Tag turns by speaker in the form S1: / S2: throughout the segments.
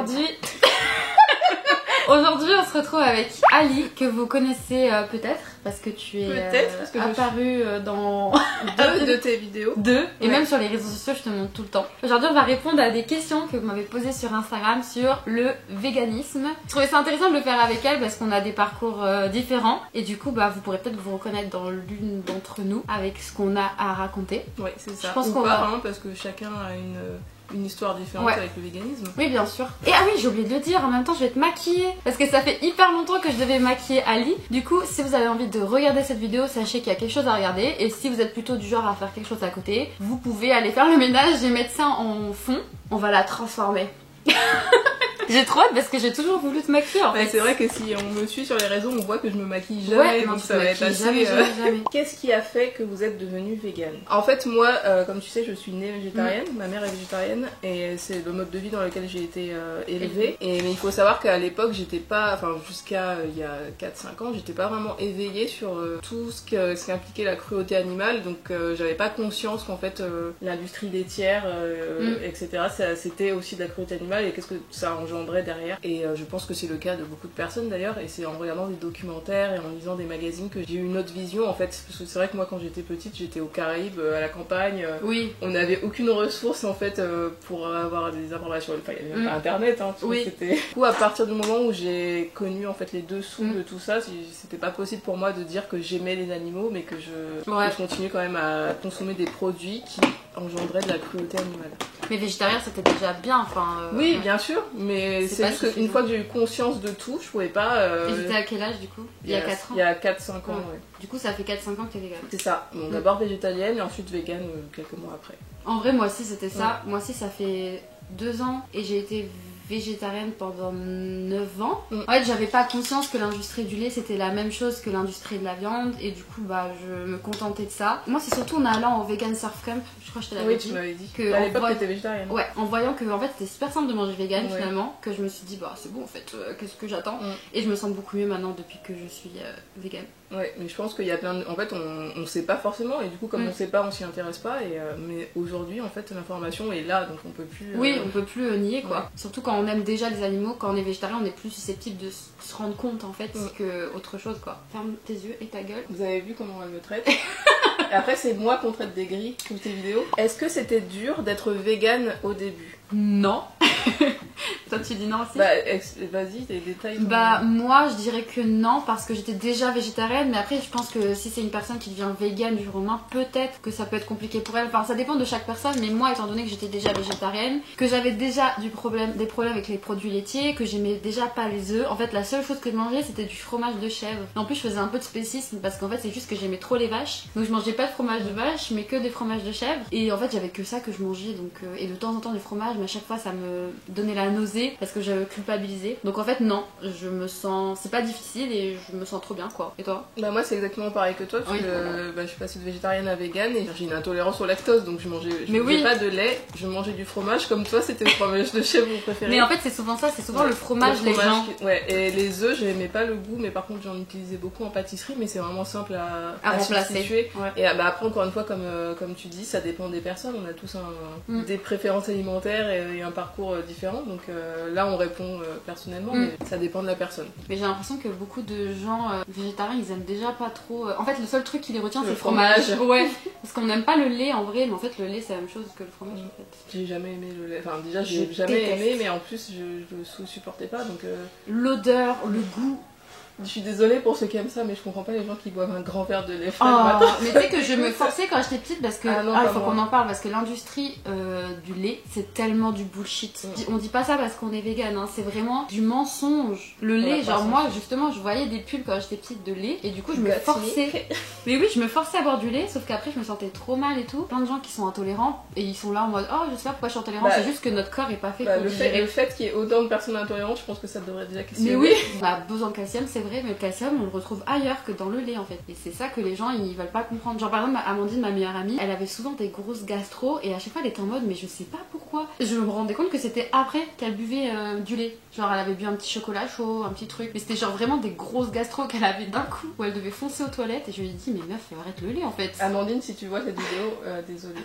S1: aujourd'hui... Aujourd'hui, on se retrouve avec Ali, que vous connaissez peut-être, parce que tu es apparu dans
S2: deux de tes vidéos.
S1: Et même sur les réseaux sociaux, je te montre tout le temps. Aujourd'hui, on va répondre à des questions que vous m'avez posées sur Instagram sur le véganisme. Je trouvais ça intéressant de le faire avec elle parce qu'on a des parcours différents. Et du coup, vous pourrez peut-être vous reconnaître dans l'une d'entre nous avec ce qu'on a à raconter.
S2: Oui, c'est ça.
S1: Je pense
S2: qu'on va... parce que chacun a une histoire différente avec le véganisme.
S1: Oui, bien sûr. Et ah oui, j'ai oublié de le dire, en même temps, je vais te maquiller. Parce que ça fait hyper longtemps que je devais maquiller Ali. Du coup, si vous avez envie de regarder cette vidéo, sachez qu'il y a quelque chose à regarder. Et si vous êtes plutôt du genre à faire quelque chose à côté, vous pouvez aller faire le ménage et mettre ça en fond. On va la transformer. J'ai trop hâte parce que j'ai toujours voulu te maquiller en fait.
S2: C'est vrai que si on me suit sur les réseaux, on voit que je me maquille jamais, donc ça va être assez...
S1: Jamais.
S2: Qu'est-ce qui a fait que vous êtes devenue végane? En fait, moi, comme tu sais, je suis née végétarienne, ma mère est végétarienne, et c'est le mode de vie dans lequel j'ai été élevée. Mais il faut savoir qu'à l'époque, j'étais pas, enfin jusqu'à il y a 4-5 ans, j'étais pas vraiment éveillée sur tout ce qu'impliquait la cruauté animale, donc j'avais pas conscience qu'en fait l'industrie laitière, etc., c'était aussi de la cruauté animale et qu'est-ce que ça engendrait derrière. Et je pense que c'est le cas de beaucoup de personnes d'ailleurs, et c'est en regardant des documentaires et en lisant des magazines que j'ai eu une autre vision en fait, parce que c'est vrai que moi quand j'étais petite, j'étais aux Caraïbes, à la campagne, on n'avait aucune ressource en fait pour avoir des informations, enfin il n'y avait même pas internet, hein, c'était... Du coup à partir du moment où j'ai connu en fait les dessous de tout ça, c'était pas possible pour moi de dire que j'aimais les animaux, mais que je continue quand même à consommer des produits qui engendraient de la cruauté animale.
S1: Mais végétarien c'était déjà bien, enfin...
S2: Oui, bien sûr, mais c'est juste qu'une fois que j'ai eu conscience de tout, je pouvais pas...
S1: Et c'était à quel âge du coup? Il y a 4 ans?
S2: Il y a 4-5 ans,
S1: Du coup ça fait 4-5 ans que t'es végane.
S2: C'est ça, bon, d'abord végétalienne et ensuite végane quelques mois après.
S1: En vrai moi aussi c'était ça, moi aussi ça fait 2 ans et j'ai été végétarienne pendant 9 ans. En fait, j'avais pas conscience que l'industrie du lait c'était la même chose que l'industrie de la viande et du coup, je me contentais de ça. Moi, c'est surtout en allant au Vegan Surf Camp, je crois que je te l'avais dit.
S2: Oui, tu m'avais dit.
S1: Que
S2: à l'époque, t'étais végétarienne.
S1: Ouais, en voyant que en fait c'était super simple de manger vegan finalement, que je me suis dit, c'est bon en fait, qu'est-ce que j'attends? Et je me sens beaucoup mieux maintenant depuis que je suis vegan.
S2: Ouais, mais je pense qu'il y a plein de... En fait, on sait pas forcément, et du coup, comme on sait pas, on s'y intéresse pas, mais aujourd'hui, en fait, l'information est là, donc on peut plus...
S1: Oui, on peut plus nier, quoi. Surtout quand on aime déjà les animaux, quand on est végétarien, on est plus susceptible de se rendre compte, en fait, que autre chose, quoi. Ferme tes yeux et ta gueule.
S2: Vous avez vu comment elle me traite? Et après, c'est moi qu'on traite des grilles, toutes tes vidéos. Est-ce que c'était dur d'être végane au début?
S1: Non. Toi tu dis non aussi?
S2: Vas-y, les détails.
S1: Moi je dirais que non parce que j'étais déjà végétarienne, mais après je pense que si c'est une personne qui devient végane du jour au lendemain, peut-être que ça peut être compliqué pour elle. Enfin ça dépend de chaque personne, mais moi étant donné que j'étais déjà végétarienne, que j'avais déjà des problèmes avec les produits laitiers, que j'aimais déjà pas les œufs, en fait la seule chose que je mangeais c'était du fromage de chèvre. Et en plus je faisais un peu de spécisme parce qu'en fait c'est juste que j'aimais trop les vaches, donc je mangeais pas de fromage de vache mais que des fromages de chèvre, et en fait j'avais que ça que je mangeais, donc et de temps en temps du fromage, mais à chaque fois ça me donnait la nausée parce que j'avais culpabilisé. Donc en fait non, je me sens, c'est pas difficile et je me sens trop bien quoi. Et toi?
S2: Moi c'est exactement pareil que toi parce que je suis passée de végétarienne à végane et j'ai une intolérance au lactose, donc je mangeais pas de lait, je mangeais du fromage comme toi, c'était le fromage de chèvre mon préféré.
S1: Mais en fait c'est souvent ça, c'est souvent le fromage les gens.
S2: Et les œufs j'aimais pas le goût, mais par contre j'en utilisais beaucoup en pâtisserie, mais c'est vraiment simple à
S1: remplacer.
S2: Et après encore une fois comme tu dis, ça dépend des personnes, on a tous des préférences alimentaires et un parcours différent, donc là on répond personnellement, mais ça dépend de la personne.
S1: Mais j'ai l'impression que beaucoup de gens végétariens ils aiment déjà pas trop. En fait, le seul truc qui les retient c'est le fromage. Ouais, parce qu'on n'aime pas le lait en vrai, mais en fait le lait c'est la même chose que le fromage en fait.
S2: J'ai jamais aimé le lait, enfin déjà j'ai jamais aimé, mais en plus je le supportais pas, donc
S1: l'odeur, le goût.
S2: Je suis désolée pour ceux qui aiment ça, mais je comprends pas les gens qui boivent un grand verre de lait frais.
S1: Mais tu sais que je me forçais quand j'étais petite parce que il faut qu'on en parle, parce que l'industrie du lait c'est tellement du bullshit. On dit pas ça parce qu'on est vegan, hein, c'est vraiment du mensonge. Le lait, genre moi justement je voyais des pubs quand j'étais petite de lait et du coup je me forçais. Mais oui, je me forçais à boire du lait, sauf qu'après je me sentais trop mal et tout. Plein de gens qui sont intolérants et ils sont là en mode je sais pas pourquoi je suis intolérant, c'est juste que notre corps est pas fait pour digérer.
S2: Le fait qu'il y ait autant de personnes intolérantes, je pense que ça devrait déjà questionner.
S1: Mais oui, on a besoin de calcium, c'est vrai. vrai, mais le calcium on le retrouve ailleurs que dans le lait en fait. Et c'est ça que les gens ils veulent pas comprendre. Genre par exemple Amandine, ma meilleure amie, elle avait souvent des grosses gastro et à chaque fois elle était en mode mais je sais pas pourquoi. Je me rendais compte que c'était après qu'elle buvait du lait. Genre elle avait bu un petit chocolat chaud, un petit truc. Mais c'était genre vraiment des grosses gastro qu'elle avait d'un coup où elle devait foncer aux toilettes et je lui ai dit mais meuf arrête le lait en fait.
S2: Amandine, si tu vois cette vidéo, désolée.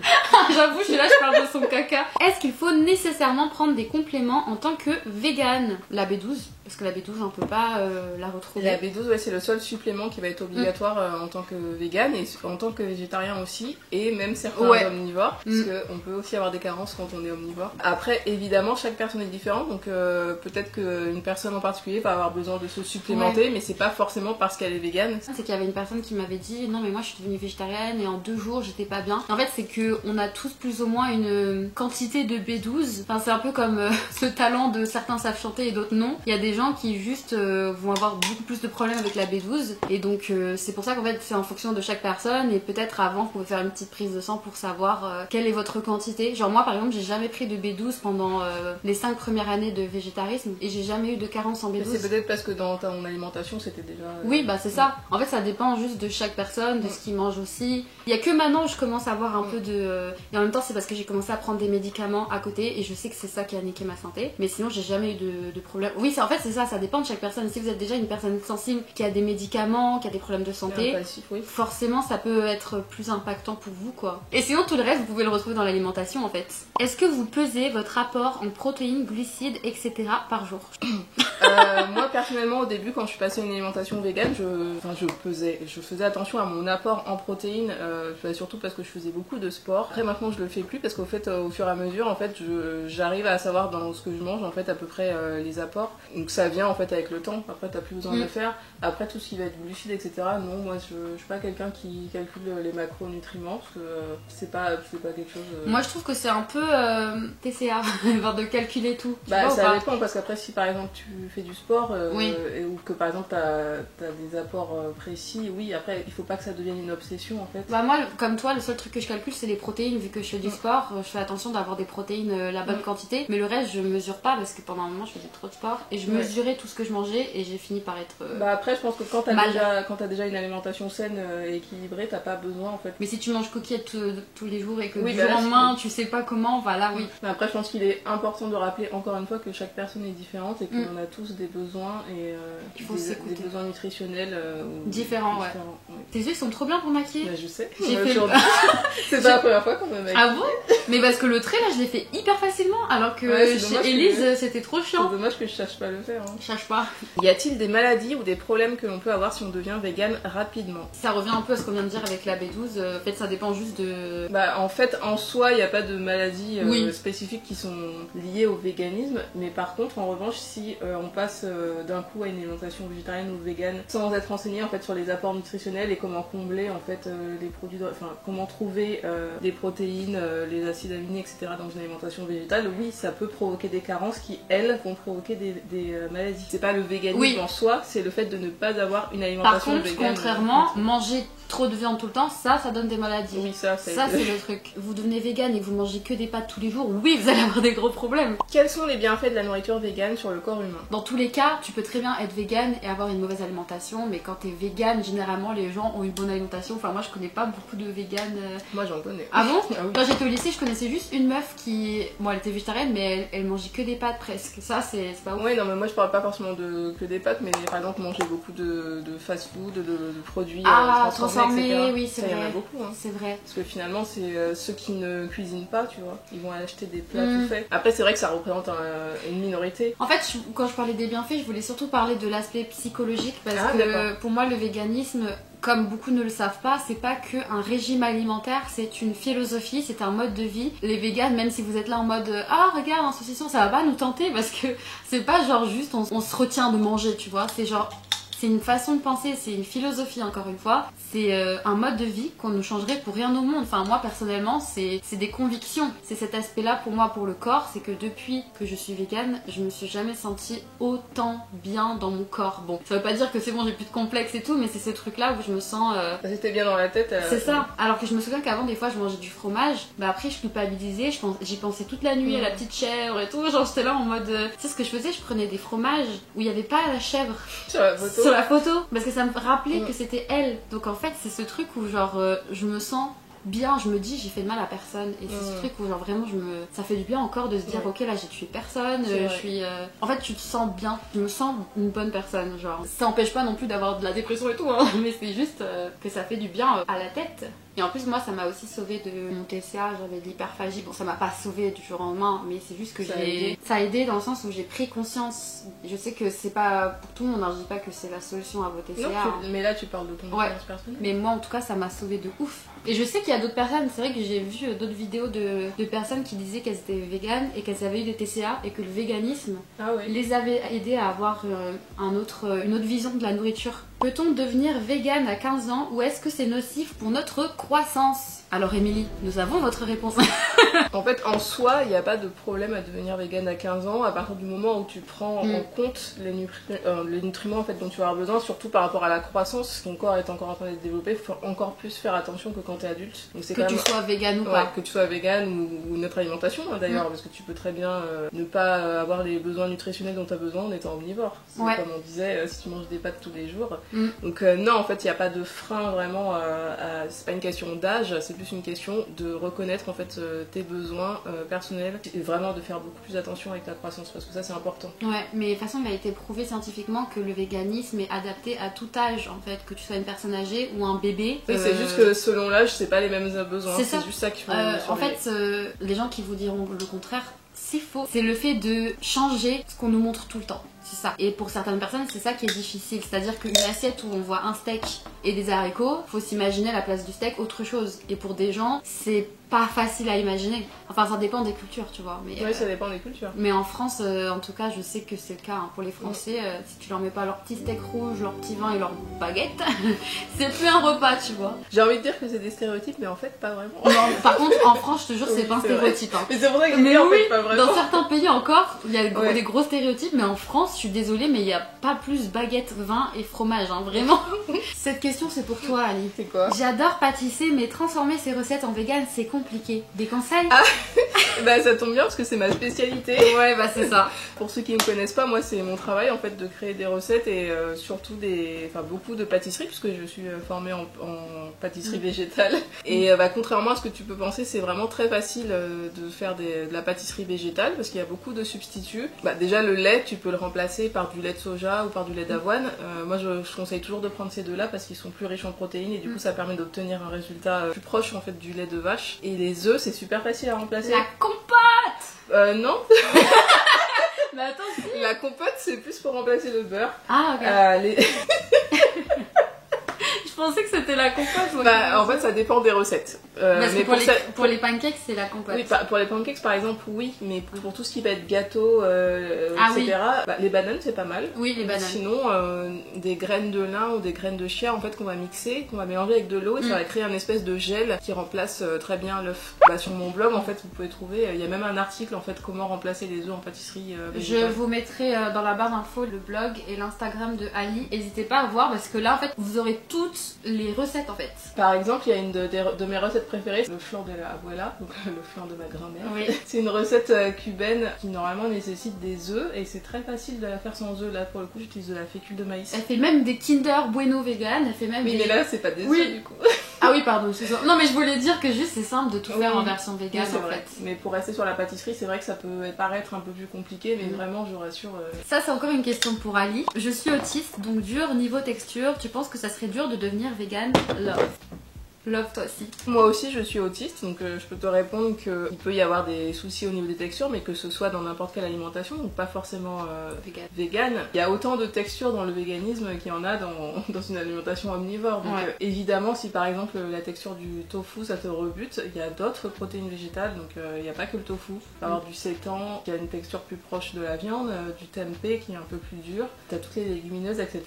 S1: J'avoue, je suis là, je parle de son caca. Est-ce qu'il faut nécessairement prendre des compléments en tant que vegan? La B12, parce que la B12 on peut pas la retrouver.
S2: La B12, ouais, c'est le seul supplément qui va être obligatoire en tant que vegan et en tant que végétarien aussi, et même certains omnivores, parce qu'on peut aussi avoir des carences quand on est omnivore. Après, évidemment, chaque personne est différente, donc peut-être qu'une personne en particulier va avoir besoin de se supplémenter, mais c'est pas forcément parce qu'elle est végane.
S1: C'est qu'il y avait une personne qui m'avait dit non mais moi je suis devenue végétarienne et en 2 jours j'étais pas bien. En fait c'est que on a tous plus ou moins une quantité de B12. Enfin c'est un peu comme ce talent de certains savent chanter et d'autres non. Il y a des gens qui juste vont avoir beaucoup plus de problèmes avec la B12 et donc c'est pour ça qu'en fait c'est en fonction de chaque personne et peut-être avant vous pouvez faire une petite prise de sang pour savoir quelle est votre quantité. Genre moi par exemple j'ai jamais pris de B12 pendant les 5 premières années de végétarisme et j'ai jamais eu de carence en B12.
S2: Mais c'est peut-être parce que dans ton alimentation c'était déjà...
S1: Oui bah c'est ça. En fait ça dépend juste de chaque personne, de ce qu'ils mangent aussi. Il y a que maintenant où je commence à avoir un peu de... Et en même temps c'est parce que j'ai commencé à prendre des médicaments à côté et je sais que c'est ça qui a niqué ma santé. Mais sinon j'ai jamais eu de problème. Oui en fait c'est ça, ça dépend de chaque personne. Si vous êtes déjà une personne sensible qui a des médicaments, qui a des problèmes de santé, forcément ça peut être plus impactant pour vous quoi. Et sinon tout le reste vous pouvez le retrouver dans l'alimentation en fait. Est-ce que vous pesez votre apport en protéines, glucides, etc. par jour?
S2: Moi personnellement au début quand je suis passée à une alimentation végane je faisais attention à mon apport en protéines, surtout parce que je faisais beaucoup de sport. Après maintenant je le fais plus parce qu'au fait au fur et à mesure en fait j'arrive à savoir dans ce que je mange en fait à peu près les apports, donc ça vient en fait avec le temps. Après t'as plus besoin de le faire. Après tout ce qui va être glucides etc, non moi je suis pas quelqu'un qui calcule les macronutriments parce que c'est pas quelque chose
S1: moi je trouve que c'est un peu TCA de calculer tout.
S2: Bah ça dépend parce qu'après si par exemple tu fais du sport ou que par exemple t'as des apports précis, oui après il faut pas que ça devienne une obsession en fait.
S1: Bah moi comme toi le seul truc que je calcule c'est les protéines vu que je fais du sport, je fais attention d'avoir des protéines la bonne quantité, mais le reste je mesure pas parce que pendant un moment je faisais trop de sport et je mesurais tout ce que je mangeais et j'ai fini par être
S2: bah après je pense que quand t'as déjà une alimentation saine et équilibrée t'as pas besoin en fait.
S1: Mais si tu manges coquillettes tous les jours et que du jour en main tu sais pas comment, voilà oui.
S2: Mais après je pense qu'il est important de rappeler encore une fois que chaque personne est différente et qu'on a tous des besoins et des besoins nutritionnels
S1: différents. Tes yeux sont trop bien pour maquiller.
S2: Bah, je sais.
S1: C'est
S2: pas la première fois qu'on me maquille.
S1: Ah bon? Mais parce que le trait là je l'ai fait hyper facilement alors que chez Elise c'était trop chiant.
S2: C'est dommage que je sache pas le faire.
S1: Je sache pas.
S2: Y a-t-il des maladies ou des problèmes que l'on peut avoir si on devient vegan rapidement?
S1: Ça revient un peu à ce qu'on vient de dire avec la B12. En fait ça dépend juste de...
S2: Bah en fait en soi il n'y a pas de maladies spécifiques qui sont liées au véganisme, mais par contre en revanche si on passe d'un coup à une alimentation végétarienne ou végane sans être renseigné en fait sur les apports nutritionnels et comment combler en fait les produits, comment trouver les protéines, les acides aminés etc dans une alimentation végétale, oui ça peut provoquer des carences qui elles vont provoquer des maladies. C'est pas le véganisme en soi, c'est le fait de ne pas avoir une alimentation végane.
S1: Par contre contrairement, manger trop de viande tout le temps, ça donne des maladies.
S2: Oui, ça
S1: c'est le truc. Vous devenez vegan et que vous mangez que des pâtes tous les jours, oui, vous allez avoir des gros problèmes.
S2: Quels sont les bienfaits de la nourriture végane sur le corps humain?
S1: Dans tous les cas, tu peux très bien être vegan et avoir une mauvaise alimentation, mais quand t'es vegan, généralement les gens ont une bonne alimentation. Enfin, moi je connais pas beaucoup de vegan.
S2: Moi j'en connais.
S1: Ah bon?
S2: Ah oui.
S1: Quand j'étais au lycée, je connaissais juste une meuf qui. Bon, elle était végétarienne, mais elle mangeait que des pâtes presque. Ça, c'est pas ouf.
S2: Oui, non, mais moi je parle pas forcément que des pâtes, mais par exemple manger beaucoup de fast-food, de produits transformés, etc.
S1: Oui,
S2: ça, il y en a beaucoup. Hein.
S1: C'est vrai.
S2: Parce que finalement, c'est ceux qui ne cuisinent pas, tu vois. Ils vont acheter des plats tout faits. Après, c'est vrai que ça représente une minorité.
S1: En fait, quand je parlais des bienfaits, je voulais surtout parler de l'aspect psychologique parce que pour moi, le véganisme, comme beaucoup ne le savent pas, c'est pas que un régime alimentaire, c'est une philosophie, c'est un mode de vie. Les véganes, même si vous êtes là en mode ah regarde un saucisson, ça va pas nous tenter parce que c'est pas genre juste on se retient de manger, tu vois. C'est genre c'est une façon de penser, c'est une philosophie encore une fois. C'est un mode de vie qu'on ne changerait pour rien au monde. Enfin moi personnellement c'est des convictions. C'est cet aspect là pour moi pour le corps, c'est que depuis que je suis végane, je me suis jamais sentie autant bien dans mon corps. Bon, ça veut pas dire que c'est bon j'ai plus de complexe et tout, mais c'est ce truc là où je me sens...
S2: C'était bien dans la tête.
S1: C'est ça. Alors que je me souviens qu'avant des fois je mangeais du fromage, bah après je culpabilisais, j'y pensais toute la nuit à la petite chèvre et tout. Genre j'étais là en mode... Tu sais ce que je faisais, je prenais des fromages où il y avait pas la chèvre.
S2: Sur la photo.
S1: sur la photo, parce que ça me rappelait que c'était elle. Donc en fait, c'est ce truc où genre je me sens bien, je me dis j'ai fait de mal à personne, et c'est ce truc où genre vraiment ça fait du bien encore de se dire ok, là j'ai tué personne, je suis en fait tu te sens bien, je me sens une bonne personne, genre ça empêche pas non plus d'avoir de la dépression et tout hein, mais c'est juste que ça fait du bien à la tête. Et en plus moi ça m'a aussi sauvée de mon TCA, j'avais de l'hyperphagie, bon ça m'a pas sauvée du jour au lendemain, mais c'est juste que ça a aidé dans le sens où j'ai pris conscience. Je sais que c'est pas pour tout le monde, hein, je dis pas que c'est la solution à vos TCA,
S2: mais là tu parles de ton expérience personnelle.
S1: Mais moi en tout cas ça m'a sauvée de ouf. Et je sais qu'il y a d'autres personnes, c'est vrai que j'ai vu d'autres vidéos de personnes qui disaient qu'elles étaient véganes et qu'elles avaient eu des TCA et que le véganisme les avait aidées à avoir une autre vision de la nourriture. Peut-on devenir végane à 15 ans ou est-ce que c'est nocif pour notre croissance? Alors Émilie, nous avons votre réponse.
S2: En fait, en soi, il n'y a pas de problème à devenir végane à 15 ans à partir du moment où tu prends en compte les nutriments en fait, dont tu vas avoir besoin, surtout par rapport à la croissance. Ton corps est encore en train d'être développé, il faut encore plus faire attention que quand tu es adulte. Donc, c'est
S1: tu sois végane ou pas.
S2: Que tu sois végane ou notre alimentation hein, d'ailleurs, parce que tu peux très bien ne pas avoir les besoins nutritionnels dont tu as besoin en étant omnivore. Comme on disait, si tu manges des pâtes tous les jours. Donc non, en fait, il n'y a pas de frein vraiment, c'est pas une question d'âge, c'est plus une question de reconnaître en fait tes besoins personnels et vraiment de faire beaucoup plus attention avec ta croissance parce que ça c'est important.
S1: Ouais, mais de toute façon il a été prouvé scientifiquement que le véganisme est adapté à tout âge en fait, que tu sois une personne âgée ou un bébé.
S2: Oui, c'est juste que selon l'âge c'est pas les mêmes besoins, c'est juste ça qu'il faut
S1: en fait, les gens qui vous diront le contraire, c'est faux. C'est le fait de changer ce qu'on nous montre tout le temps. C'est ça. Et pour certaines personnes, c'est ça qui est difficile. C'est-à-dire qu'une assiette où on voit un steak et des haricots, faut s'imaginer à la place du steak autre chose. Et pour des gens, c'est pas facile à imaginer. Enfin, ça dépend des cultures, tu vois. Mais,
S2: oui, ça dépend des cultures.
S1: Mais en France, en tout cas, je sais que c'est le cas. Hein. Pour les Français, si tu leur mets pas leur petit steak rouge, leur petit vin et leur baguette, c'est plus un repas, tu vois.
S2: J'ai envie de dire que c'est des stéréotypes, mais en fait, pas vraiment.
S1: Non, par contre, en France, je te jure, c'est pas un stéréotype. Hein.
S2: Mais c'est pour ça que je dis en fait pas vraiment.
S1: Dans certains pays encore, il y a des gros stéréotypes, mais en France, je suis désolée, mais il n'y a pas plus baguette, vin et fromage, hein, vraiment. Cette question, c'est pour toi, Ali.
S2: C'est quoi?
S1: J'adore pâtisser, mais transformer ses recettes en vegan, c'est compliqué. Des conseils?
S2: Bah ça tombe bien parce que c'est ma spécialité.
S1: Ouais, bah c'est ça.
S2: Pour ceux qui ne me connaissent pas, moi c'est mon travail en fait de créer des recettes et surtout beaucoup de pâtisseries puisque je suis formée en pâtisserie végétale. Et contrairement à ce que tu peux penser, c'est vraiment très facile de faire de la pâtisserie végétale parce qu'il y a beaucoup de substituts. Déjà le lait, tu peux le remplacer par du lait de soja ou par du lait d'avoine. Moi je conseille toujours de prendre ces deux-là parce qu'ils sont plus riches en protéines et du coup ça permet d'obtenir un résultat plus proche en fait du lait de vache. Et les œufs, c'est super facile à remplacer.
S1: La compote!
S2: Non.
S1: Mais attends, si.
S2: La compote, c'est plus pour remplacer le beurre.
S1: Ah, ok. Je pensais que c'était la compote.
S2: En fait, ça dépend des recettes.
S1: Parce que pour les pancakes, c'est la compote.
S2: Oui, pour les pancakes, par exemple, oui. Mais pour tout ce qui va être gâteau, etc., les bananes, c'est pas mal.
S1: Oui, les bananes.
S2: Sinon, des graines de lin ou des graines de chia, en fait, qu'on va mixer, qu'on va mélanger avec de l'eau et ça va créer un espèce de gel qui remplace très bien l'œuf. Sur mon blog, en fait, vous pouvez trouver, il y a même un article, en fait, comment remplacer les œufs en pâtisserie végétale.
S1: Je vous mettrai dans la barre d'infos le blog et l'Instagram de Ali. N'hésitez pas à voir parce que là, en fait, vous aurez toutes les recettes, en fait.
S2: Par exemple, il y a une de mes recettes préférées, le flan de la abuela, donc le flan de ma grand-mère.
S1: Oui.
S2: C'est une recette cubaine qui normalement nécessite des œufs et c'est très facile de la faire sans œufs. Là, pour le coup, j'utilise de la fécule de maïs.
S1: Elle fait même des Kinder Bueno vegan. Elle fait même
S2: mais là, c'est pas des œufs du coup.
S1: Ah oui, pardon, c'est ça. Non, mais je voulais dire que juste c'est simple de tout faire en version vegan en fait.
S2: Mais pour rester sur la pâtisserie, c'est vrai que ça peut paraître un peu plus compliqué, mais vraiment, je rassure.
S1: Ça, c'est encore une question pour Ali. Je suis autiste, donc dur niveau texture. Tu penses que ça serait dur de devenir vegan? Love, toi aussi.
S2: Moi aussi, je suis autiste, donc je peux te répondre qu'il peut y avoir des soucis au niveau des textures, mais que ce soit dans n'importe quelle alimentation, donc pas forcément vegan. Il y a autant de textures dans le véganisme qu'il y en a dans une alimentation omnivore. Donc évidemment, si par exemple la texture du tofu, ça te rebute, il y a d'autres protéines végétales, donc il n'y a pas que le tofu. Il peut y avoir du seitan qui a une texture plus proche de la viande, du tempeh qui est un peu plus dur, t'as toutes les légumineuses, etc.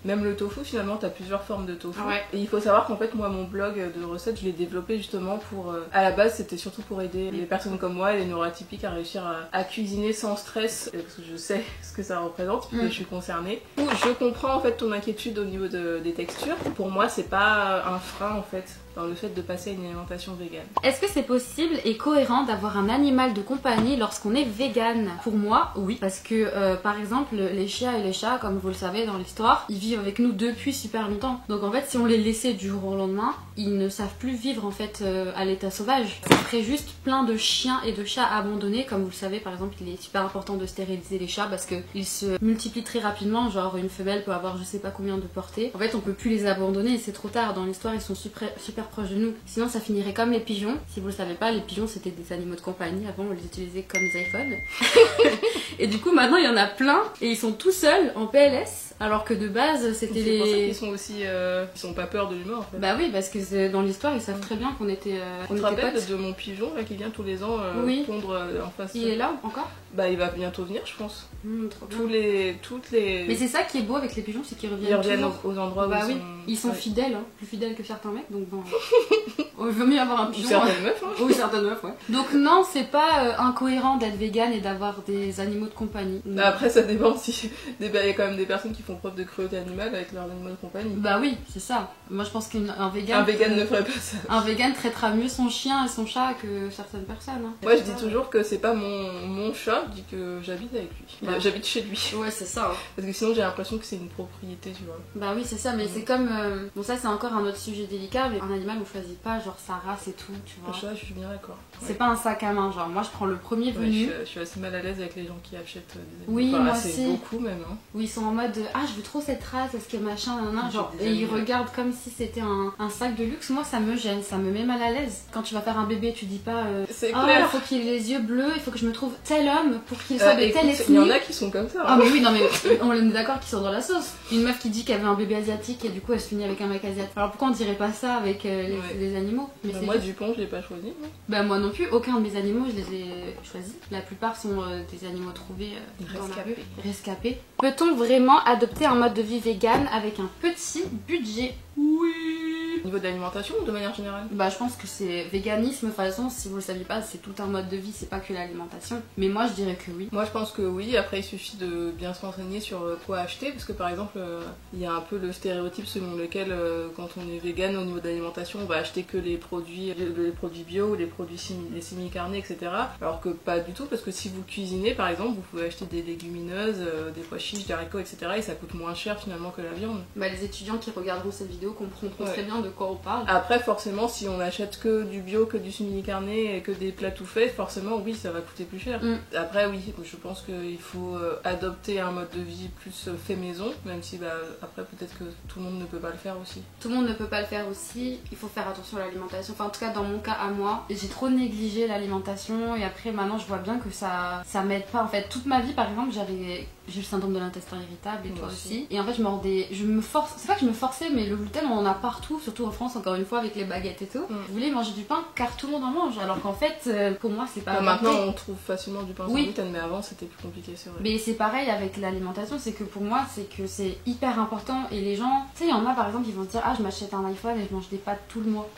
S2: Même le tofu, finalement, t'as plusieurs formes de tofu.
S1: Ouais.
S2: Et il faut savoir qu'en fait, moi, mon blog de recettes, je l'ai développé justement pour... à la base, c'était surtout pour aider les personnes comme moi, les neuroatypiques, à réussir à cuisiner sans stress, parce que je sais ce que ça représente, puisque je suis concernée. Je comprends en fait ton inquiétude au niveau des textures. Pour moi, c'est pas un frein en fait dans le fait de passer à une alimentation végane.
S1: Est-ce que c'est possible et cohérent d'avoir un animal de compagnie lorsqu'on est végane? Pour moi, oui. Parce que, par exemple, les chiens et les chats, comme vous le savez dans l'histoire, ils vivent avec nous depuis super longtemps. Donc en fait, si on les laissait du jour au lendemain, ils ne savent plus vivre en fait à l'état sauvage. Ça ferait juste plein de chiens et de chats abandonnés. Comme vous le savez, par exemple, il est super important de stériliser les chats parce qu'ils se multiplient très rapidement. Genre une femelle peut avoir je sais pas combien de portées. En fait, on peut plus les abandonner et c'est trop tard. Dans l'histoire, ils sont super proches de nous. Sinon, ça finirait comme les pigeons. Si vous le savez pas, les pigeons c'était des animaux de compagnie. Avant, on les utilisait comme des iPhones. Et du coup, maintenant, il y en a plein et ils sont tout seuls en PLS. Alors que de base, c'était
S2: les... C'est pour ça qu'ils sont aussi... ils sont pas peur de l'humain en fait.
S1: Bah oui, parce que dans l'histoire, ils savent très bien qu'on était
S2: Tu te rappelles de mon pigeon là, qui vient tous les ans pondre en face.
S1: Il est là encore?
S2: Bah il va bientôt venir, je pense. Toutes les...
S1: Mais c'est ça qui est beau avec les pigeons, c'est qu'ils reviennent.
S2: Ils reviennent aux endroits où
S1: ils sont fidèles, hein, plus fidèles que certains mecs, donc bon... Il vaut mieux avoir un pigeon.
S2: Ou certaines meufs, hein.
S1: Oui, certaines meufs, ouais. Donc non, c'est pas incohérent d'être végane et d'avoir des animaux de compagnie.
S2: Après, ça dépend si... Il y a quand même des personnes qui font preuve de cruauté animale avec leurs animaux de compagnie.
S1: Bah oui, c'est ça. Moi, je pense qu'un végane...
S2: Un végane ne ferait pas ça.
S1: Un végane traitera mieux son chien et son chat que certaines personnes. Hein.
S2: Moi, je dis toujours que c'est pas mon chat, je dis que j'habite avec lui.
S1: Bah.
S2: J'habite chez lui.
S1: Ouais, c'est ça. Hein.
S2: Parce que sinon, j'ai l'impression que c'est une propriété, tu vois.
S1: Bah oui, c'est ça, mais c'est comme... Bon, ça, c'est encore un autre sujet délicat, mais un animal, on choisit pas, genre sa race et tout, tu vois.
S2: Le chat, je suis bien d'accord.
S1: C'est pas un sac à main, genre moi je prends le premier venu.
S2: Je suis assez mal à l'aise avec les gens qui achètent des animaux.
S1: Oui, moi aussi.
S2: Beaucoup même. Hein.
S1: Oui, ils sont en mode ah, je veux trop cette race, est-ce que machin, genre, et ils regardent comme si c'était un sac de luxe. Moi, ça me gêne, ça me met mal à l'aise. Quand tu vas faire un bébé, tu dis pas
S2: c'est
S1: oh,
S2: clair.
S1: Il faut qu'il ait les yeux bleus, il faut que je me trouve tel homme pour qu'il soit de telle ethnie.
S2: Il y en a qui sont comme ça. Hein.
S1: Ah, mais oui, non, mais on est d'accord qu'ils sont dans la sauce. Une meuf qui dit qu'elle veut un bébé asiatique et du coup elle se finit avec un mec asiatique. Alors pourquoi on dirait pas ça avec les animaux? Mais
S2: moi, Dupont, je l'ai pas choisi. Non.
S1: Bah, moi non plus, aucun de mes animaux je les ai choisis. La plupart sont des animaux trouvés dans la rue, rescapés. Peut-on vraiment adopter un mode de vie vegan avec un petit budget? Oui.
S2: Au niveau de l'alimentation ou de manière générale?
S1: Bah je pense que c'est véganisme, de toute façon si vous le saviez pas c'est tout un mode de vie, c'est pas que l'alimentation. Mais moi je dirais que oui.
S2: Moi je pense que oui, après il suffit de bien se renseigner sur quoi acheter. Parce que par exemple il y a un peu le stéréotype selon lequel quand on est vegan au niveau de l'alimentation on va acheter que les produits bio ou les produits semi-carnés, etc. Alors que pas du tout, parce que si vous cuisinez par exemple vous pouvez acheter des légumineuses, des pois chiches, des haricots, etc. et ça coûte moins cher finalement que la viande.
S1: Bah les étudiants qui regarderont cette vidéo comprendront très bien de quoi on parle.
S2: Après forcément si on achète que du bio, que du semi-carné et que des plats tout faits, forcément oui ça va coûter plus cher. Après oui, je pense qu'il faut adopter un mode de vie plus fait maison, même si après peut-être que tout le monde ne peut pas le faire aussi.
S1: Tout le monde ne peut pas le faire aussi, il faut faire attention à l'alimentation. Enfin en tout cas dans mon cas à moi, j'ai trop négligé l'alimentation et après maintenant je vois bien que ça m'aide pas. En fait toute ma vie par exemple j'ai le syndrome de l'intestin irritable et toi aussi. Et en fait je me force, c'est pas que je me forçais mais le gluten on en a partout, surtout en France encore une fois avec les baguettes et tout. Je voulais manger du pain car tout le monde en mange alors qu'en fait pour moi c'est pas
S2: maintenant on trouve facilement du pain sans gluten mais avant c'était plus compliqué, c'est vrai.
S1: Mais c'est pareil avec l'alimentation, c'est que pour moi c'est hyper important et les gens, tu sais il y en a par exemple qui vont se dire ah je m'achète un iPhone et je mange des pâtes tout le mois.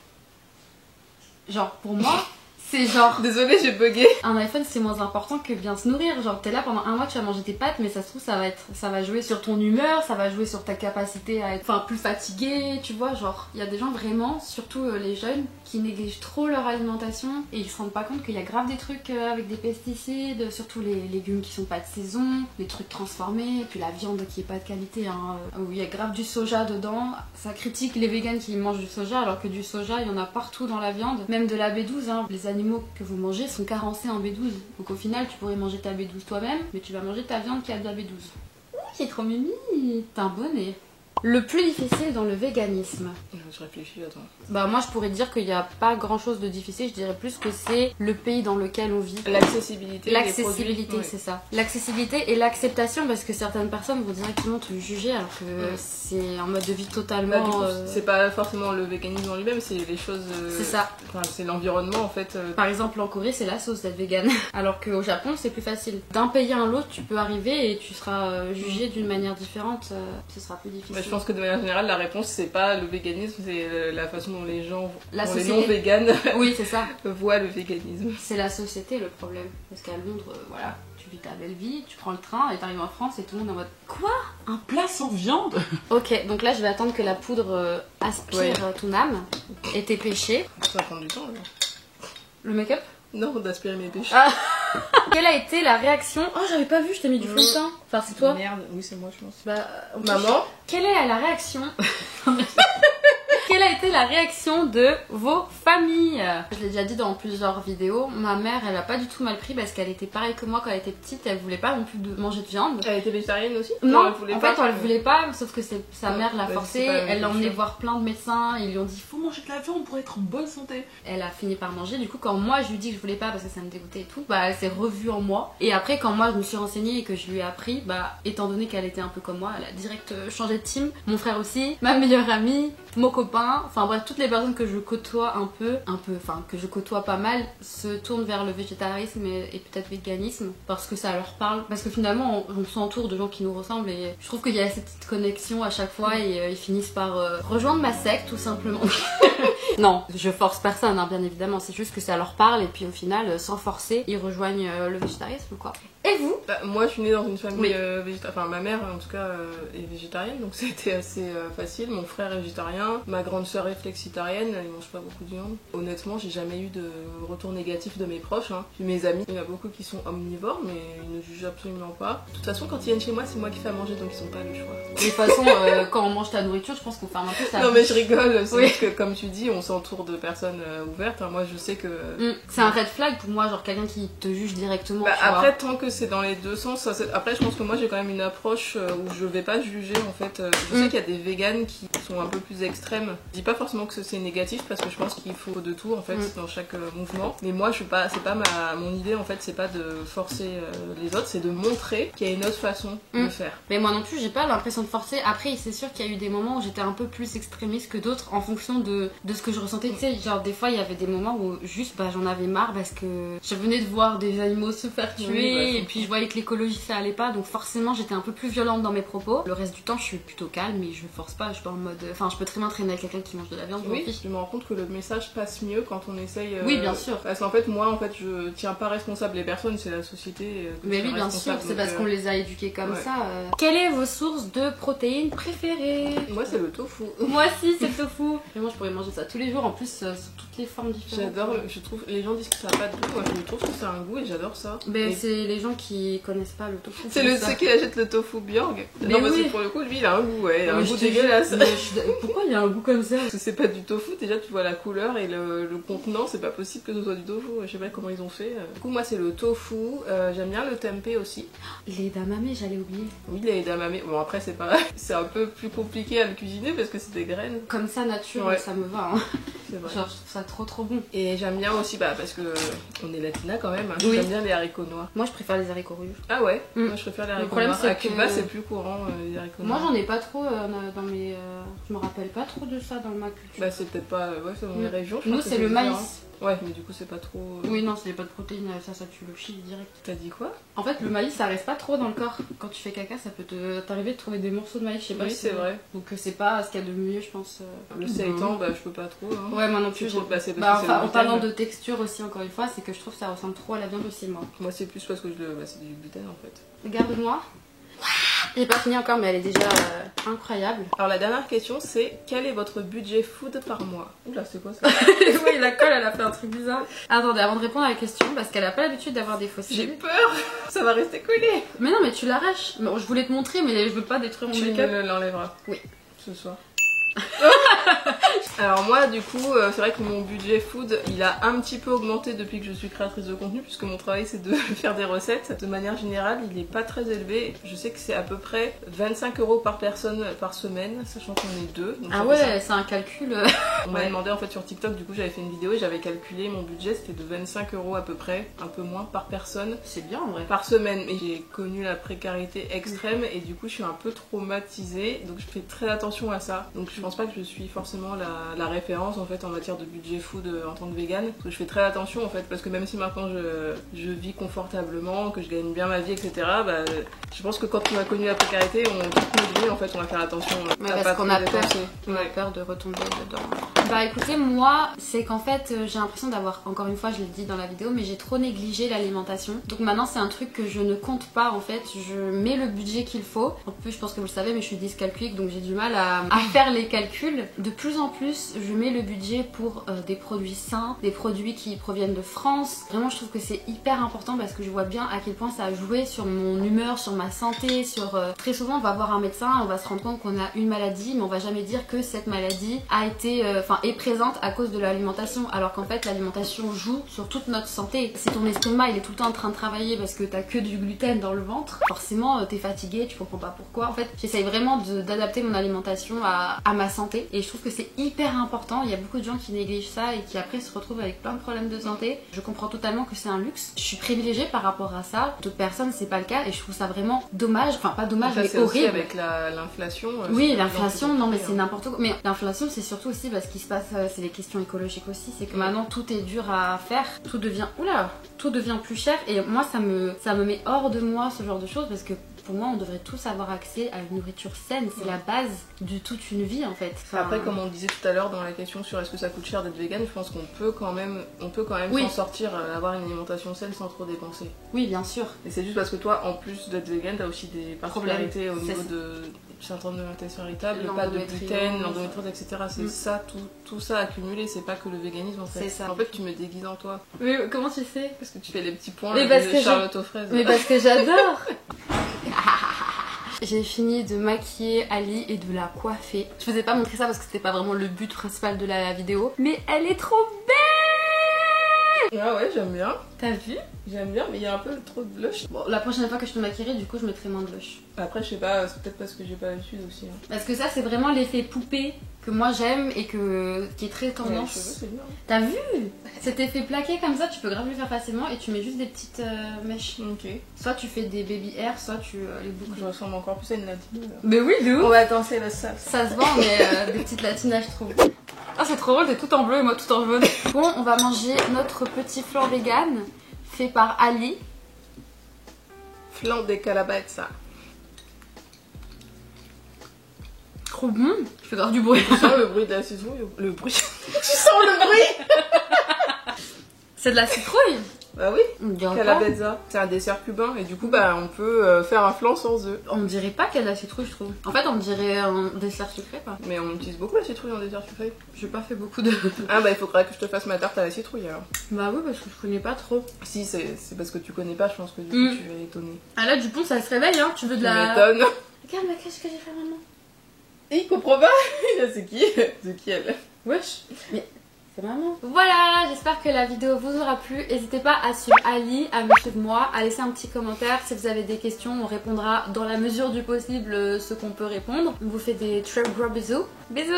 S1: Genre pour moi c'est genre...
S2: Désolée, j'ai bugué.
S1: Un iPhone, c'est moins important que bien se nourrir. Genre, t'es là pendant un mois, tu vas manger tes pâtes, mais ça se trouve, ça va jouer sur ton humeur, ça va jouer sur ta capacité à être plus fatigué, tu vois. Genre, il y a des gens vraiment, surtout les jeunes, qui négligent trop leur alimentation et ils se rendent pas compte qu'il y a grave des trucs avec des pesticides, surtout les légumes qui sont pas de saison, les trucs transformés, puis la viande qui est pas de qualité, hein, où il y a grave du soja dedans. Ça critique les végans qui mangent du soja, alors que du soja, il y en a partout dans la viande, même de la B12, hein. Les animaux que vous mangez sont carencés en B12. Donc au final, tu pourrais manger ta B12 toi-même, mais tu vas manger ta viande qui a de la B12. Ouh, c'est trop mimi. T'as un bonnet. Le plus difficile dans le véganisme.
S2: Je réfléchis, attends.
S1: Bah moi je pourrais dire qu'il n'y a pas grand chose de difficile, je dirais plus que c'est le pays dans lequel on vit.
S2: L'accessibilité.
S1: L'accessibilité, c'est ça. L'accessibilité et l'acceptation, parce que certaines personnes vont directement te juger alors que c'est un mode de vie totalement...
S2: du coup, c'est pas forcément le véganisme en lui-même, c'est les choses...
S1: C'est ça.
S2: Enfin, c'est l'environnement en fait.
S1: Par exemple en Corée c'est la sauce d'être végane, alors qu'au Japon c'est plus facile. D'un pays à l'autre tu peux arriver et tu seras jugé d'une manière différente, ce sera plus difficile.
S2: je pense que de manière générale, la réponse c'est pas le véganisme, c'est la façon dont les gens, les non-véganes
S1: oui, c'est ça.
S2: voient le véganisme.
S1: C'est la société le problème. Parce qu'à Londres, voilà, tu vis ta belle vie, tu prends le train et t'arrives en France et tout le monde est en mode quoi?
S3: Un plat sans viande?
S1: Ok, donc là je vais attendre que la poudre aspire ton âme et tes péchés.
S2: Ça prend du temps, alors.
S1: Le make-up?
S2: Non, d'aspirer mes péchés.
S1: Ah. Quelle a été la réaction? Oh, j'avais pas vu, je t'ai mis du fond de teint. Enfin, c'est toi?
S2: Merde, oui, c'est moi, je pense.
S1: Bah,
S2: maman?
S1: Quelle est la réaction? Quelle a été la réaction de vos familles? Je l'ai déjà dit dans plusieurs vidéos, ma mère elle a pas du tout mal pris parce qu'elle était pareille que moi quand elle était petite, elle voulait pas non plus manger de viande.
S2: Elle était végétarienne aussi?
S1: Non,
S2: elle voulait
S1: en
S2: pas,
S1: fait elle voulait pas, sauf que sa mère l'a forcée, elle l'a emmenée
S2: sûr.
S1: voir plein de médecins, ils lui ont dit
S3: Faut manger de la viande pour être en bonne santé.
S1: elle a fini par manger, du coup quand moi je lui dis que je voulais pas parce que ça me dégoûtait et tout, bah elle s'est revue en moi. Et après quand moi je me suis renseignée et que je lui ai appris, bah étant donné qu'elle était un peu comme moi, elle a direct changé de team, mon frère aussi, ma meilleure amie, mon copain, enfin bref toutes les personnes que je côtoie enfin que je côtoie pas mal se tournent vers le végétarisme et peut-être véganisme parce que ça leur parle, parce que finalement on s'entoure de gens qui nous ressemblent et je trouve qu'il y a cette petite connexion à chaque fois et ils finissent par rejoindre ma secte tout simplement. Non, je force personne hein, bien évidemment, c'est juste que ça leur parle et puis au final sans forcer ils rejoignent le végétarisme quoi. Et vous?
S2: Bah, moi je suis née dans une famille végétarienne, enfin ma mère en tout cas est végétarienne donc c'était assez facile, mon frère est végétarien, ma grande sœur est flexitarienne, ils mangent pas beaucoup de viande. Honnêtement j'ai jamais eu de retour négatif de mes proches, hein. Puis mes amis, il y en a beaucoup qui sont omnivores mais ils ne jugent absolument pas. De toute façon quand ils viennent chez moi c'est moi qui fais à manger donc ils ont pas le choix.
S1: De toute façon quand on mange ta nourriture je pense qu'on ferme un peu ça.
S2: Non mais je rigole, c'est juste que comme tu dis on s'entoure de personnes ouvertes, hein. Moi je sais que...
S1: C'est un red flag pour moi, genre quelqu'un qui te juge directement.
S2: Bah, après tant que c'est dans les deux sens, ça, après je pense que moi j'ai quand même une approche où je vais pas juger en fait. Je sais qu'il y a des véganes qui sont un peu plus extrêmes. Je dis pas forcément que c'est négatif parce que je pense qu'il faut de tout en fait dans chaque mouvement. Mais moi je suis pas, c'est pas mon idée en fait, c'est pas de forcer les autres, c'est de montrer qu'il y a une autre façon de faire.
S1: Mais moi non plus j'ai pas l'impression de forcer. Après c'est sûr qu'il y a eu des moments où j'étais un peu plus extrémiste que d'autres en fonction de ce que je ressentais. Tu sais genre des fois il y avait des moments où juste bah, j'en avais marre parce que je venais de voir des animaux se faire tuer et puis je voyais que l'écologie ça allait pas donc forcément j'étais un peu plus violente dans mes propos. Le reste du temps je suis plutôt calme et je force pas, je suis pas en mode... Enfin je peux très bien traîner avec quelqu'un qui mange de la viande.
S2: Oui, je me rends compte que le message passe mieux quand on essaye...
S1: Oui bien sûr.
S2: Parce qu'en fait moi en fait je tiens pas responsable les personnes, c'est la société
S1: mais oui bien sûr, c'est parce qu'on les a éduqués comme ça. Quelle est vos sources de protéines préférées?
S2: Moi c'est le tofu.
S1: Moi aussi c'est le tofu. Vraiment je pourrais manger ça tous les jours en plus sous toutes les formes différentes.
S2: J'adore, je trouve, les gens disent que ça n'a pas de goût, moi je trouve que ça a un goût et j'adore ça.
S1: Mais c'est les gens qui connaissent pas le tofu.
S2: C'est ceux qui achètent le tofu Björg.
S1: Mais
S2: non, parce
S1: oui.
S2: que pour le coup, lui il a un goût, il a un goût dégueulasse.
S1: Pourquoi il y a un goût comme ça?
S2: Parce que c'est pas du tofu, déjà tu vois la couleur et le contenant, c'est pas possible que ce soit du tofu, je sais pas comment ils ont fait. Du coup, moi c'est le tofu, j'aime bien le tempeh aussi.
S1: Les edamame, j'allais oublier.
S2: Oui, les edamame, bon après c'est pas... c'est un peu plus compliqué à le cuisiner parce que c'est des graines.
S1: Comme ça, nature, ça me va. Hein.
S2: C'est vrai.
S1: Genre, je trouve ça trop bon.
S2: Et j'aime bien aussi, parce que on est latina quand même, hein.
S1: Oui.
S2: J'aime bien les haricots noirs.
S1: Moi, je préfère les haricots rouges.
S2: Ah ouais, moi je préfère les haricots
S1: problème,
S2: noirs.
S1: c'est
S2: À Cuba,
S1: que-
S2: c'est plus courant les haricots
S1: Moi,
S2: noirs.
S1: j'en ai pas trop dans mes... Je me rappelle pas trop de ça dans ma culture.
S2: Bah c'est peut-être pas... Ouais, c'est dans les régions. je
S1: Nous,
S2: pense que
S1: c'est le
S2: différent.
S1: maïs.
S2: Ouais, mais du coup c'est pas trop...
S1: Oui, non, c'est pas de protéines, ça tue le chili direct.
S2: T'as dit quoi?
S1: En fait, le maïs, ça reste pas trop dans le corps. Quand tu fais caca, ça peut t'arriver de trouver des morceaux de maïs, je sais pas.
S2: Oui,
S1: si-
S2: c'est vrai.
S1: Donc, c'est pas ce qu'il y a de mieux, je pense.
S2: Le seitan, je peux pas trop. Hein.
S1: Ouais, moi non plus.
S2: C'est trop passé parce que c'est
S1: Enfin,
S2: le
S1: en parlant
S2: gluten.
S1: de texture aussi, encore une fois, c'est que je trouve que ça ressemble trop à la viande aussi, moi.
S2: Moi c'est plus parce que c'est du gluten en fait.
S1: Regarde-moi. J'ai pas fini encore, mais elle est déjà incroyable.
S2: Alors la dernière question c'est quel est votre budget food par mois? Oula, c'est quoi ça?
S1: Oui, la colle, elle a fait un truc bizarre. Attendez, avant de répondre à la question, parce qu'elle a pas l'habitude d'avoir des
S2: J'ai
S1: fossiles.
S2: peur. Ça va rester collé.
S1: Mais non, mais tu l'arraches. Bon, je voulais te montrer, mais je veux pas détruire mon
S2: Tu
S1: make-up.
S2: l'enlèveras.
S1: Oui.
S2: Ce soir. Alors moi du coup c'est vrai que mon budget food il a un petit peu augmenté depuis que je suis créatrice de contenu puisque mon travail c'est de faire des recettes. De manière générale il est pas très élevé, je sais que c'est à peu près 25 € par personne par semaine sachant qu'on est deux. Donc
S1: Ah
S2: ça fait
S1: ouais, c'est un calcul.
S2: On m'avait demandé en fait sur TikTok, du coup j'avais fait une vidéo et j'avais calculé mon budget, c'était de 25 € à peu près, un peu moins par personne
S1: C'est bien en vrai.
S2: par semaine. Et j'ai connu la précarité extrême et du coup je suis un peu traumatisée, donc je fais très attention à ça. Donc je pense pas que je suis forcément la référence en fait en matière de budget food en tant que vegan. Parce que je fais très attention en fait, parce que même si maintenant je vis confortablement, que je gagne bien ma vie, etc. Bah, je pense que quand on a connu la précarité, toute notre vie en fait, on va faire attention.
S1: Parce qu'on a peur. On a peur de retomber dedans. Bah écoutez, moi, c'est qu'en fait, j'ai l'impression d'avoir, encore une fois, je l'ai dit dans la vidéo, mais j'ai trop négligé l'alimentation. Donc maintenant, c'est un truc que je ne compte pas en fait. Je mets le budget qu'il faut. En plus, je pense que vous le savez, mais je suis dyscalculique, donc j'ai du mal à faire les calculs. De plus en plus, je mets le budget pour des produits sains, des produits qui proviennent de France. Vraiment, je trouve que c'est hyper important parce que je vois bien à quel point ça a joué sur mon humeur, sur ma santé, sur... Très souvent, on va voir un médecin, on va se rendre compte qu'on a une maladie, mais on va jamais dire que cette maladie a été... est présente à cause de l'alimentation, alors qu'en fait l'alimentation joue sur toute notre santé. Si ton estomac il est tout le temps en train de travailler parce que t'as que du gluten dans le ventre, forcément t'es fatigué, tu comprends pas pourquoi. En fait j'essaye vraiment d'adapter mon alimentation à ma santé et je trouve que c'est hyper important. Il y a beaucoup de gens qui négligent ça et qui après se retrouvent avec plein de problèmes de santé. Je comprends totalement que c'est un luxe. Je suis privilégiée par rapport à ça. D'autres personnes c'est pas le cas et je trouve ça vraiment dommage, enfin pas dommage mais horrible.
S2: Aussi avec l'inflation.
S1: Oui l'inflation, non mais c'est n'importe quoi. Mais l'inflation c'est surtout aussi parce qu'il se passe, c'est les questions écologiques aussi, c'est que maintenant tout est dur à faire, tout devient plus cher et moi ça me met hors de moi ce genre de choses parce que pour moi on devrait tous avoir accès à une nourriture saine, c'est la base de toute une vie en fait. Enfin...
S2: Après comme on disait tout à l'heure dans la question sur est-ce que ça coûte cher d'être vegan, je pense qu'on peut quand même
S1: oui.
S2: s'en sortir, avoir une alimentation saine sans trop dépenser.
S1: Oui bien sûr.
S2: Et c'est juste parce que toi en plus d'être vegan t'as aussi des particularités au niveau de syndrome de l'alimentation irritable, pas de gluten, l'endométriose, etc. C'est ça, tout ça accumulé, c'est pas que le véganisme en fait.
S1: C'est ça.
S2: En fait tu me déguises en toi.
S1: Mais comment tu sais?
S2: Parce que tu fais les petits points
S1: de
S2: Charlotte aux fraises.
S1: Mais parce que j'adore. J'ai fini de maquiller Ali et de la coiffer. Je vous ai pas montré ça parce que c'était pas vraiment le but principal de la vidéo. Mais elle est trop belle!
S2: Ah ouais, j'aime bien.
S1: T'as vu?
S2: J'aime bien, mais il y a un peu trop de blush.
S1: Bon, la prochaine fois que je te maquillerai, du coup, je mettrai moins de blush.
S2: Après, je sais pas, c'est peut-être parce que j'ai pas l'habitude aussi. Hein.
S1: Parce que ça, c'est vraiment l'effet poupée que moi j'aime et qui est très tendance.
S2: Les cheveux, c'est bien.
S1: T'as vu? Cet effet plaqué comme ça, tu peux grave le faire facilement et tu mets juste des petites mèches.
S2: Ok.
S1: Soit tu fais des baby hair, soit tu les boucles.
S2: Je ressemble encore plus à une latine.
S1: Mais oui, de ouf.
S2: On va danser le salsa.
S1: Ça se voit, mais des petites latines, je trouve. Ah, c'est trop drôle, t'es tout en bleu et moi tout en jaune. Bon, on va manger notre petit flan vegan fait par Ali.
S2: Flan de calabaza.
S1: Trop bon. Je fais grave du bruit.
S2: Tu sens le bruit de la citrouille? Le bruit. Tu sens le bruit?
S1: C'est de la citrouille?
S2: Bah oui. Calabaza. C'est un dessert cubain et du coup bah on peut faire un flan sans œufs.
S1: On dirait pas qu'il y a de la citrouille je trouve. En fait on dirait un dessert sucré quoi.
S2: Mais on utilise beaucoup la citrouille en dessert sucré.
S1: J'ai pas fait beaucoup de...
S2: Ah bah il faudrait que je te fasse ma tarte à la citrouille alors.
S1: Bah oui parce que je connais pas trop.
S2: Si c'est parce que tu connais pas, je pense que du coup tu vas étonner.
S1: Ah là Dupont ça se réveille hein, tu veux de la...
S2: Tu m'étonnes.
S1: Regarde qu'est-ce que j'ai fait maintenant.
S2: Et il comprend pas. C'est qui? C'est qui elle?
S1: Wesh. Mais... c'est maman. Voilà, j'espère que la vidéo vous aura plu. N'hésitez pas à suivre Ali, à me suivre moi, à laisser un petit commentaire. Si vous avez des questions, on répondra dans la mesure du possible ce qu'on peut répondre. On vous fait des très gros bisous. Bisous.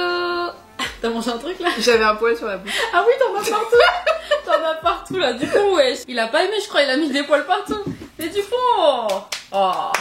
S1: T'as mangé un truc là?
S2: J'avais un poil sur la bouche.
S1: Ah oui, t'en as partout. T'en as partout là, du coup wesh. Il a pas aimé je crois, il a mis des poils partout. Mais du coup... Oh.